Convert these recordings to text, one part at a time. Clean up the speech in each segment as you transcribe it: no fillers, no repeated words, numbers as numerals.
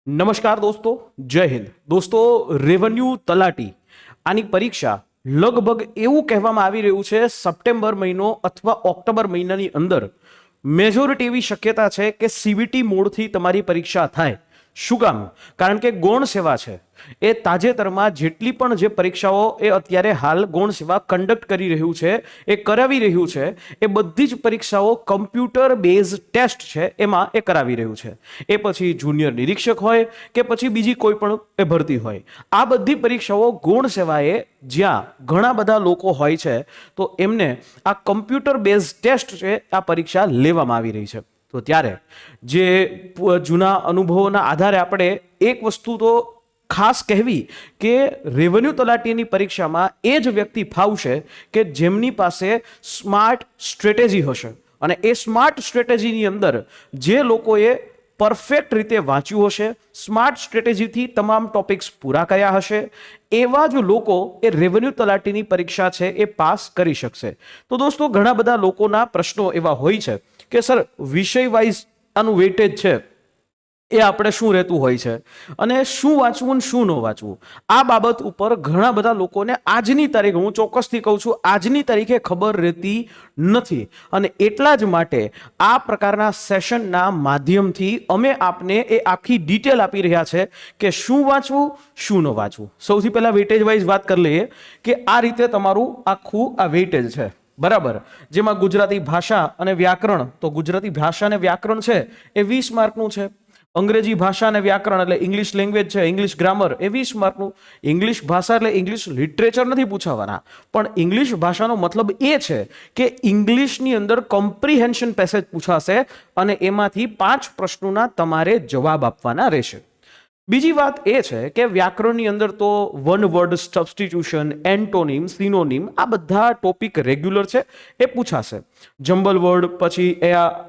નમસ્કાર દોસ્તો, જય હિન્દ દોસ્તો। રેવન્યુ તલાટી આની પરીક્ષા લગભગ એવું કહેવામાં આવી રહ્યું છે સપ્ટેમ્બર મહિનો અથવા ઓક્ટોબર મહિનાની અંદર મેજોરિટી એવી શક્યતા છે કે સીબીટી મોડથી તમારી પરીક્ષા થાય। શું કામ? કારણ કે ગૌણ સેવા છે એ તાજેતરમાં જેટલી પણ જે પરીક્ષાઓ એ અત્યારે હાલ ગૌણ સેવા કન્ડક્ટ કરી રહ્યું છે, એ કરાવી રહ્યું છે, એ બધી જ પરીક્ષાઓ કમ્પ્યુટર બેઝ ટેસ્ટ છે એમાં એ કરાવી રહ્યું છે। એ પછી જુનિયર નિરીક્ષક હોય કે પછી બીજી કોઈ પણ એ ભરતી હોય, આ બધી પરીક્ષાઓ ગૌણ સેવાએ જ્યાં ઘણા બધા લોકો હોય છે તો એમને આ કમ્પ્યુટર બેઝ ટેસ્ટ છે આ પરીક્ષા લેવામાં આવી રહી છે। તો ત્યારે જે જૂના અનુભવોના આધારે આપણે એક વસ્તુ તો ખાસ કહેવી કે રેવન્યુ તલાટીની પરીક્ષામાં એ જ વ્યક્તિ ફાવશે કે જેમની પાસે સ્માર્ટ સ્ટ્રેટેજી હશે, અને એ સ્માર્ટ સ્ટ્રેટેજીની અંદર જે લોકોએ પરફેક્ટ રીતે વાંચ્યું હશે, સ્માર્ટ સ્ટ્રેટેજીથી તમામ ટોપિક્સ પૂરા કર્યા હશે, એવા જ લોકો એ રેવન્યુ તલાટીની પરીક્ષા છે એ પાસ કરી શકશે। તો દોસ્તો, ઘણા બધા લોકોના પ્રશ્નો એવા હોય છે કે સર વિષય વાઇઝ આનું વેટેજ છે એ આપણે શું રહેતું હોય છે, અને શું વાંચવું ને શું ન વાંચવું, આ બાબત ઉપર ઘણા બધા લોકોને આજની તારીખે, હું ચોક્કસથી કહું છું, આજની તારીખે ખબર રહેતી નથી। અને એટલા જ માટે આ પ્રકારના સેશનના માધ્યમથી અમે આપને એ આખી ડિટેલ આપી રહ્યા છે કે શું વાંચવું શું ન વાંચવું। સૌથી પહેલા વેટેજ વાઇઝ વાત કરી લઈએ કે આ રીતે તમારું આખું આ વેટેજ છે, બરાબર, જેમાં ગુજરાતી ભાષા અને વ્યાકરણ, તો ગુજરાતી ભાષા અને વ્યાકરણ છે એ 20 માર્કનું છે। અંગ્રેજી ભાષા અને વ્યાકરણ એટલે ઇંગ્લિશ લેંગ્વેજ છે, ઇંગ્લિશ ગ્રામર એ 20 માર્કનું। ઇંગ્લિશ ભાષા એટલે ઇંગ્લિશ લિટરેચર નથી પૂછાવાના, પણ ઇંગ્લિશ ભાષાનો મતલબ એ છે કે ઇંગ્લિશની અંદર કોમ્પ્રિહેન્શન પેસેજ પૂછાશે અને એમાંથી 5 પ્રશ્નોના તમારે જવાબ આપવાના રહેશે। બીજી વાત એ છે કે વ્યાકરણની અંદર તો one word substitution, antonym, synonym આ બધા ટોપિક રેગ્યુલર છે, એ પૂછાશે। જમ્બલ વર્ડ, પછી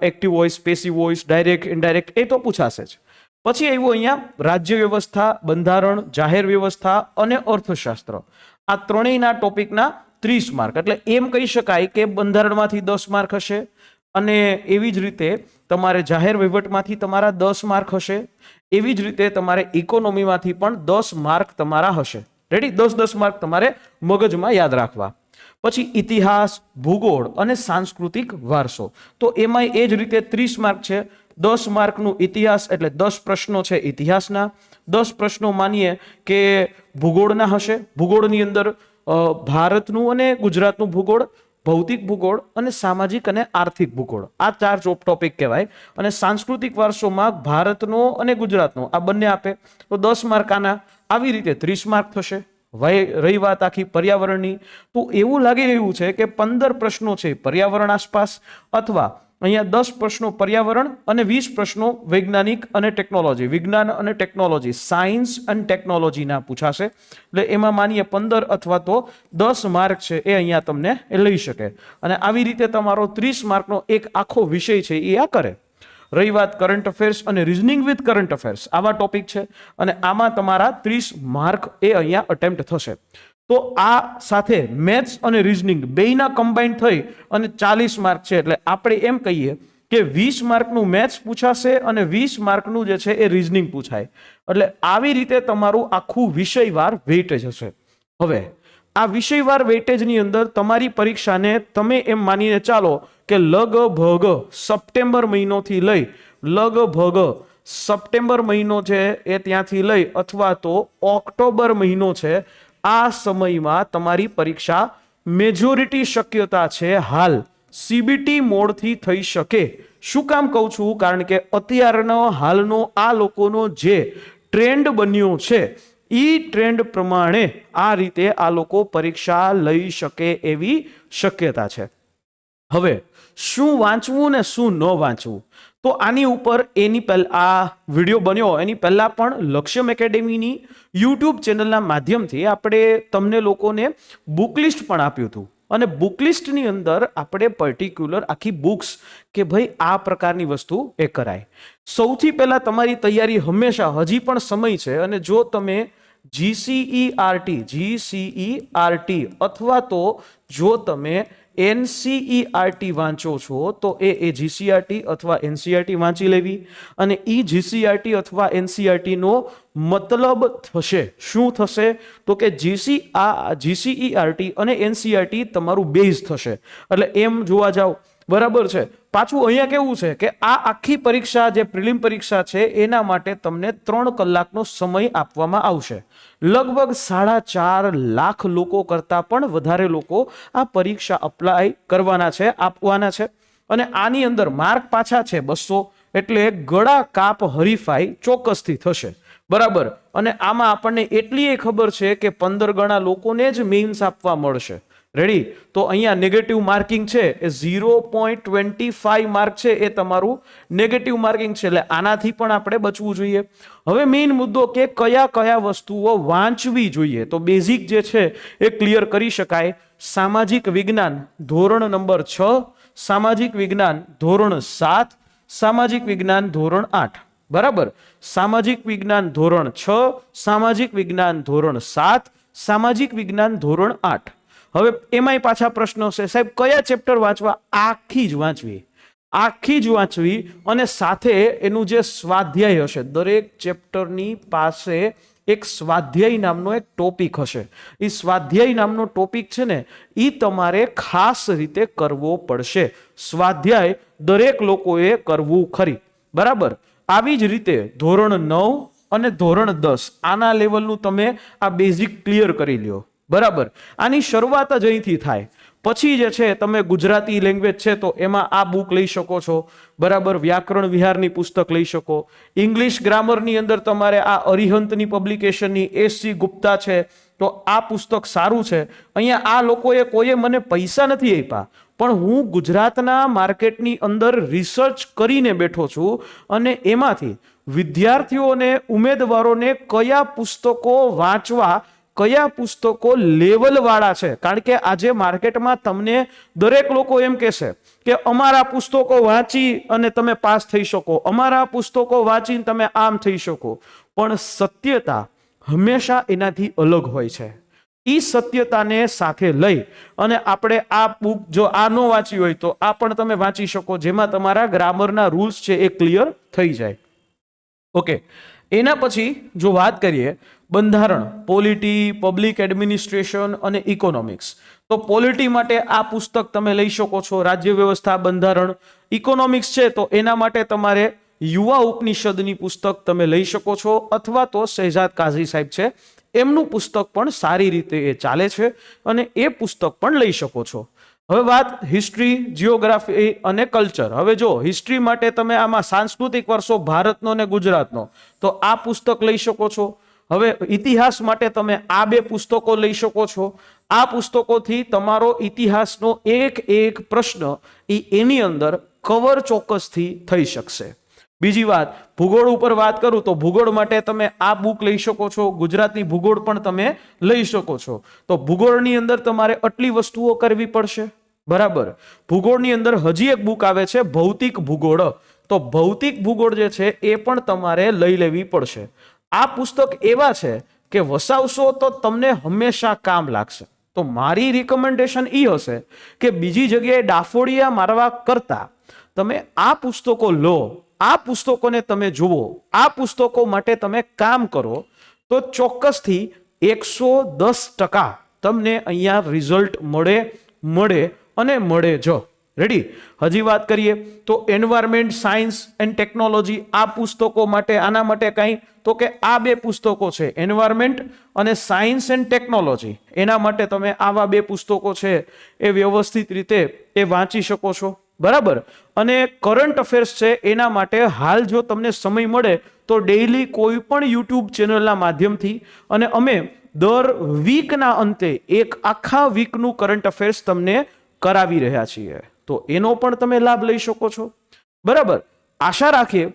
active voice, passive voice, direct, indirect એ તો પૂછાશે જ। પછી આવ્યું અહીંયા રાજ્ય વ્યવસ્થા, બંધારણ, જાહેર વ્યવસ્થા અને અર્થશાસ્ત્ર, આ ત્રણેયના ટોપિકના 30 માર્ક, એટલે એમ કહી શકાય કે બંધારણમાંથી 10 માર્ક હશે, અને એવી જ રીતે તમારે જાહેર વહીવટમાંથી તમારા 10 માર્ક હશે, એવી જ રીતે તમારે ઇકોનોમીમાંથી પણ 10 માર્ક તમારા હશે। રેડી? 10-10 માર્ક તમારે મગજમાં યાદ રાખવા। પછી ઇતિહાસ, ભૂગોળ અને સાંસ્કૃતિક વારસો, તો એમાં એ જ રીતે 30 માર્ક છે। 10 માર્કનું ઇતિહાસ એટલે 10 પ્રશ્નો છે ઇતિહાસના, 10 પ્રશ્નો માનીએ કે ભૂગોળના હશે। ભૂગોળની અંદર ભારતનું અને ગુજરાતનું ભૂગોળ, ભૌતિક ભૂગોળ અને સામાજિક અને આર્થિક ભૂગોળ, આ 4 ટોપિક કહેવાય। અને સાંસ્કૃતિક વારસોમાં ભારતનો અને ગુજરાતનો આ બંને આપે, તો 10 માર્ક આના, આવી રીતે 30 માર્ક થશે। રહી વાત આખી પર્યાવરણની, તો એવું લાગી રહ્યું છે કે 15 પ્રશ્નો છે પર્યાવરણ આસપાસ, અથવા અહીંયા 10 પ્રશ્નો પર્યાવરણ અને 20 પ્રશ્નો વૈજ્ઞાનિક અને ટેકનોલોજી, વિજ્ઞાન અને ટેકનોલોજી, સાયન્સ અને ટેકનોલોજીના પૂછાશે। એટલે એમાં માનીએ 15 અથવા તો 10 માર્ક છે એ અહીંયા તમને એ લઈ શકે, અને આવી રીતે તમારો 30 માર્કનો એક આખો વિષય છે એ આ કરે। રહી વાત કરંટ અફેર્સ અને રીઝનિંગ વિથ કરંટ અફેર્સ, આવા ટોપિક છે, અને આમાં તમારા 30 માર્ક એ અહીંયા અટેમ્પ્ટ થશે। તો આ સાથે મેથ્સ અને રીઝનિંગ બેયના કમ્બાઈન થઈ અને 40 માર્ક છે, એટલે આપણે એમ કહીએ કે 20 માર્કનું મેથ્સ પૂછાશે અને 20 માર્કનું જે છે એ રીઝનિંગ પૂછાય। એટલે આવી રીતે તમારું આખું વિષયવાર વેઇટેજ હશે। હવે આ વિષયવાર વેઇટેજની અંદર તમારી પરીક્ષાને તમે એમ માનીને ચાલો કે લગભગ સપ્ટેમ્બર મહિનોથી લઈ, લગભગ સપ્ટેમ્બર મહિનો છે એ ત્યાંથી લઈ અથવા તો ઓક્ટોબર મહિનો છે, આ સમયમાં તમારી પરીક્ષા મેજોરિટી શક્યતા છે હાલ સીબીટી મોડથી થઈ શકે। શું કામ કહું છું? કારણ કે અત્યારનો હાલનો આ લોકોનો જે ટ્રેન્ડ બન્યો છે એ ટ્રેન્ડ પ્રમાણે આ રીતે આ લોકો પરીક્ષા લઈ શકે એવી શક્યતા છે। હવે શું વાંચવું ને શું ન વાંચવું, તો આની ઉપર એની આ વિડીયો બન્યો એની પહેલા પણ લક્ષ્યમ એકેડેમીની યુટ્યુબ ચેનલના માધ્યમથી આપણે તમને લોકોને બુક લિસ્ટ પણ આપ્યું હતું, અને બુક લિસ્ટની અંદર આપણે પર્ટિક્યુલર આખી બુક્સ કે ભાઈ આ પ્રકારની વસ્તુ એ કરાય। સૌથી પહેલા તમારી તૈયારી હંમેશા, હજી પણ સમય છે, અને જો તમે GCERT અથવા તો જો તમે NCERT વાંચો છો તો એ GCERT અથવા NCERT વાંચી લેવી, અને એ GCERT અથવા NCERT નો મતલબ થશે શું થશે તો કે GCERT અને NCERT તમારું બેઝ થશે. એટલે એમ જોવા જાવ, બરાબર છે. પાછું અહીંયા કેવું છે કે આ આખી પરીક્ષા જે પ્રિલિમ પરીક્ષા છે એના માટે તમને 3 કલાકનો સમય આપવામાં આવશે. લગભગ 4.5 લાખ લોકો કરતા પણ વધારે લોકો આ પરીક્ષા અપ્લાય કરવાના છે, આપવાના છે. અને આની અંદર માર્ક પાછા છે 200, એટલે ગળા કાપ હરીફાઈ ચોક્કસથી થશે, બરાબર. અને આમાં આપણને એટલી ખબર છે કે 15 ગણા લોકોને જ મેઇન્સ આપવા મળશે. રેડી? તો અહીંયા નેગેટિવ માર્કિંગ છે એ 0.25 માર્ક છે, એ તમારું નેગેટિવ માર્કિંગ છે. એટલે આનાથી પણ આપણે બચવું જોઈએ. હવે મેઇન મુદ્દો કે કયા કયા વસ્તુઓ વાંચવી જોઈએ, તો બેઝિક જે છે એ ક્લિયર કરી શકાય. સામાજિક વિજ્ઞાન ધોરણ નંબર 6, સામાજિક વિજ્ઞાન ધોરણ 7, સામાજિક વિજ્ઞાન ધોરણ 8, બરાબર. સામાજિક વિજ્ઞાન ધોરણ 6, સામાજિક વિજ્ઞાન ધોરણ 7, સામાજિક વિજ્ઞાન ધોરણ 8. હવે એમાંય પાછા પ્રશ્નો છે, સાહેબ કયા ચેપ્ટર વાંચવા? આખી જ વાંચવી, આખી જ વાંચવી. અને સાથે એનું જે સ્વાધ્યાય હશે, દરેક ચેપ્ટરની પાસે એક સ્વાધ્યાય નામનો એક ટોપિક હશે. એ સ્વાધ્યાય નામનો ટોપિક છે ને, એ તમારે ખાસ રીતે કરવો પડશે. સ્વાધ્યાય દરેક લોકોએ કરવું ખરી, બરાબર. આવી જ રીતે ધોરણ 9 અને ધોરણ 10 આના લેવલનું તમે આ બેઝિક ક્લિયર કરી લ્યો, બરાબર. આની શરૂઆત જ અહીંથી થાય. પછી જે છે તમે ગુજરાતી લેંગ્વેજ છે તો એમાં આ બુક લઈ શકો છો, બરાબર. વ્યાકરણ વિહારની પુસ્તક લઈ શકો. ઇંગ્લિશ ગ્રામરની અંદર તમારે આ અરિહંતની પબ્લિકેશનની SC ગુપ્તા છે, તો આ પુસ્તક સારું છે. અહીંયા આ લોકોએ કોઈએ મને પૈસા નથી આપ્યા, પણ હું ગુજરાતના માર્કેટની અંદર રિસર્ચ કરીને બેઠો છું, અને એમાંથી વિદ્યાર્થીઓને, ઉમેદવારોને કયા પુસ્તકો વાંચવા, કયા પુસ્તકો લેવલ વાળા છે. કારણ કે આજે માર્કેટમાં તમને દરેક લોકો એમ કહેશે કે અમારા પુસ્તકો વાંચી અને તમે પાસ થઈ શકો, અમારા પુસ્તકો વાંચીને તમે આમ થઈ શકો. પણ સત્યતા હંમેશા એનાથી અલગ હોય છે. એ સત્યતાને સાથે લઈ અને આપણે આ બુક જો આ ન વાંચી હોય તો આ પણ તમે વાંચી શકો, જેમાં તમારા ગ્રામરના રૂલ્સ છે એ ક્લિયર થઈ જાય. ઓકે. એના પછી જો વાત કરીએ બંધારણ, પોલિટી, પબ્લિક એડમિનિસ્ટ્રેશન અને ઇકોનોમિક્સ, તો પોલિટી માટે આ પુસ્તક તમે લઈ શકો છો, રાજ્ય વ્યવસ્થા બંધારણ. ઇકોનોમિક્સ છે તો એના માટે તમારે યુવા ઉપનિષદની પુસ્તક તમે લઈ શકો છો, અથવા તો શહેજાદ કાઝી સાહેબ છે એમનું પુસ્તક પણ સારી રીતે એ ચાલે છે, અને એ પુસ્તક પણ લઈ શકો છો. હવે વાત હિસ્ટ્રી, જિયોગ્રાફી અને કલ્ચર. હવે જો હિસ્ટ્રી માટે તમે આમાં સાંસ્કૃતિક વારસો ભારતનો અને ગુજરાતનો, તો આ પુસ્તક લઈ શકો છો. હવે ઇતિહાસ માટે તમે આ 2 પુસ્તકો લઈ શકો છો. આ પુસ્તકોથી તમારો ઇતિહાસનો એક એક પ્રશ્ન એની અંદર કવર ચોક્કસથી થઈ શકશે. બીજી વાત, ભૂગોળ ઉપર વાત કરું તો ભૂગોળ માટે તમે આ બુક લઈ શકો છો. ગુજરાતની ભૂગોળ પણ તમે લઈ શકો છો. તો ભૂગોળની અંદર તમારે આટલી વસ્તુઓ કરવી પડશે, બરાબર. ભૂગોળની અંદર હજી એક બુક આવે છે ભૌતિક ભૂગોળ, તો ભૌતિક ભૂગોળ જે છે એ પણ તમારે લઈ લેવી પડશે. આ પુસ્તક એવા છે કે વસાવશો તો તમને હંમેશા કામ લાગશે. તો મારી રિકમેન્ડેશન એ હશે કે બીજી જગ્યાએ ડાફોડિયા મારવા કરતા તમે આ પુસ્તકો લો, આ પુસ્તકોને તમે જુઓ, આ પુસ્તકો માટે તમે કામ કરો, તો ચોક્કસથી 110% તમને અહીંયા રિઝલ્ટ મળે અને મળે જ. રેડી? હજી વાત કરીએ તો એન્વાયરમેન્ટ સાયન્સ એન્ડ ટેકનોલોજી, આ પુસ્તકો માટે, આના માટે કંઈ, તો કે આ 2 પુસ્તકો છે, એન્વાયરમેન્ટ અને સાયન્સ એન્ડ ટેકનોલોજી. એના માટે તમે આવા 2 પુસ્તકો છે એ વ્યવસ્થિત રીતે એ વાંચી શકો છો, બરાબર. અને કરંટ અફેર્સ છે એના માટે હાલ જો તમને સમય મળે તો ડેઈલી કોઈ પણ યુટ્યુબ ચેનલના માધ્યમથી, અને અમે દર વીકના અંતે એક આખા વીકનું કરંટ અફેર્સ તમને કરાવી રહ્યા છીએ, તો એનો પણ તમે લાભ લઈ શકો છો, બરાબર. આશા રાખીએ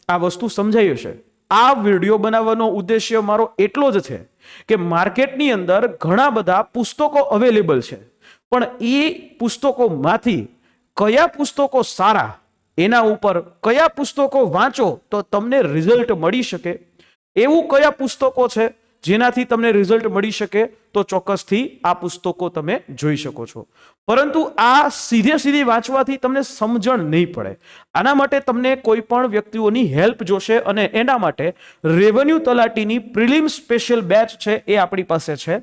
આ વસ્તુ સમજાઈ હશે. આ વિડીયો બનાવવાનો ઉદ્દેશ્ય મારો એટલો જ છે કે માર્કેટની અંદર ઘણા બધા પુસ્તકો અવેલેબલ છે, પણ એ પુસ્તકોમાંથી કયા પુસ્તકો સારા, એના ઉપર કયા પુસ્તકો વાંચો તો તમને રિઝલ્ટ મળી શકે, એવું કયા પુસ્તકો છે જેનાથી તમને રિઝલ્ટ મળી શકે તો ચોક્કસથી આ પુસ્તકો તમે જોઈ શકો છો. પરંતુ આ સીધી વાંચવાથી તમને સમજણ નહીં પડે. આના માટે તમને કોઈ પણ વ્યક્તિઓની હેલ્પ જોશે અને એના માટે રેવન્યુ તલાટીની પ્રિલિમ સ્પેશિયલ બેચ છે એ આપણી પાસે છે,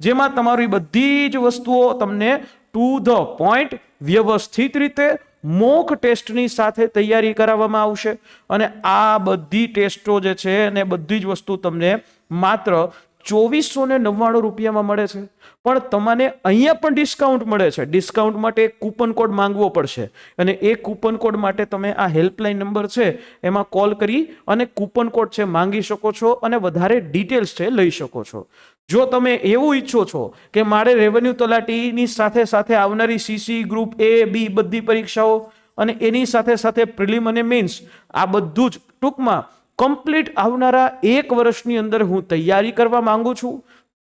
જેમાં તમારી બધી જ વસ્તુઓ તમને ટુ ધ પોઈન્ટ વ્યવસ્થિત રીતે મોક ટેસ્ટની સાથે તૈયારી કરાવવામાં આવશે. અને આ બધી ટેસ્ટો જે છે અને બધી જ વસ્તુ તમને માત્ર 2499 રૂપિયામાં મળે છે. પણ તમને અહીંયા પણ ડિસ્કાઉન્ટ મળે છે. ડિસ્કાઉન્ટ માટે એક કૂપન કોડ માંગવો પડશે અને એ કૂપન કોડ માટે તમે આ હેલ્પલાઇન નંબર છે એમાં કોલ કરી અને કૂપન કોડ છે માંગી શકો છો અને વધારે ડિટેલ્સ છે લઈ શકો છો. જો તમે એવું ઈચ્છો છો કે મારે રેવન્યુ તલાટીની સાથે સાથે આવનારી સીસી ગ્રુપ A B બધી પરીક્ષાઓ અને એની સાથે સાથે પ્રિલિમ અને મેન્સ આ બધું જ ટૂંકમાં કમ્પ્લીટ આવનારા 1 વર્ષની અંદર હું તૈયારી કરવા માંગુ છું,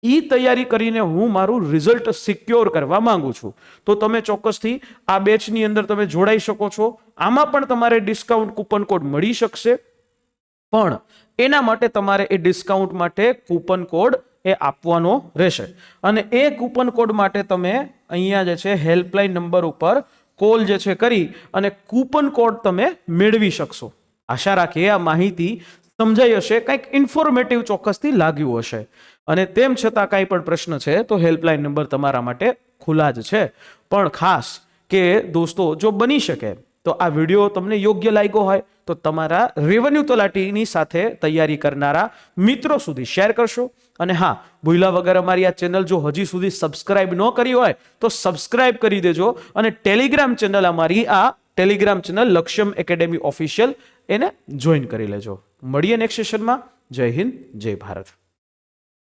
એ તૈયારી કરીને હું મારું રિઝલ્ટ સિક્યોર કરવા માંગુ છું, તો તમે ચોક્કસથી આ બેચની અંદર તમે જોડાઈ શકો છો. આમાં પણ તમારે ડિસ્કાઉન્ટ કૂપન કોડ મળી શકશે, પણ એના માટે તમારે એ ડિસ્કાઉન્ટ માટે કૂપન કોડ એ આપવાનો રહેશે. અને એ કૂપન કોડ માટે તમે અહીંયા જે છે હેલ્પલાઇન નંબર ઉપર કોલ જે છે કરી અને કૂપન કોડ તમે મેળવી શકશો. આશા રાખીએ આ માહિતી સમજાઈ હશે, કંઈક ઇન્ફોર્મેટિવ ચોક્કસથી લાગ્યું હશે. અને તેમ છતાં કાંઈ પણ પ્રશ્ન છે તો હેલ્પલાઇન નંબર તમારા માટે ખુલ્લા જ છે. પણ ખાસ કે દોસ્તો, જો બની શકે તો આ વિડીયો તમને યોગ્ય લાગ્યો હોય તો તમારા રેવન્યુ તલાટીની સાથે તૈયારી કરનારા મિત્રો સુધી શેર કરશો. અને હા, ભૂલ્યા વગર અમારી આ ચેનલ જો હજી સુધી સબસ્ક્રાઇબ ન કરી હોય તો સબસ્ક્રાઇબ કરી દેજો. અને ટેલિગ્રામ ચેનલ અમારી આ ટેલિગ્રામ ચેનલ લક્ષ્યમ એકેડેમી ઓફિશિયલ એને જોઈન કરી લેજો. મળીએ નેક્સ્ટ સેશનમાં. જય હિન્દ, જય ભારત.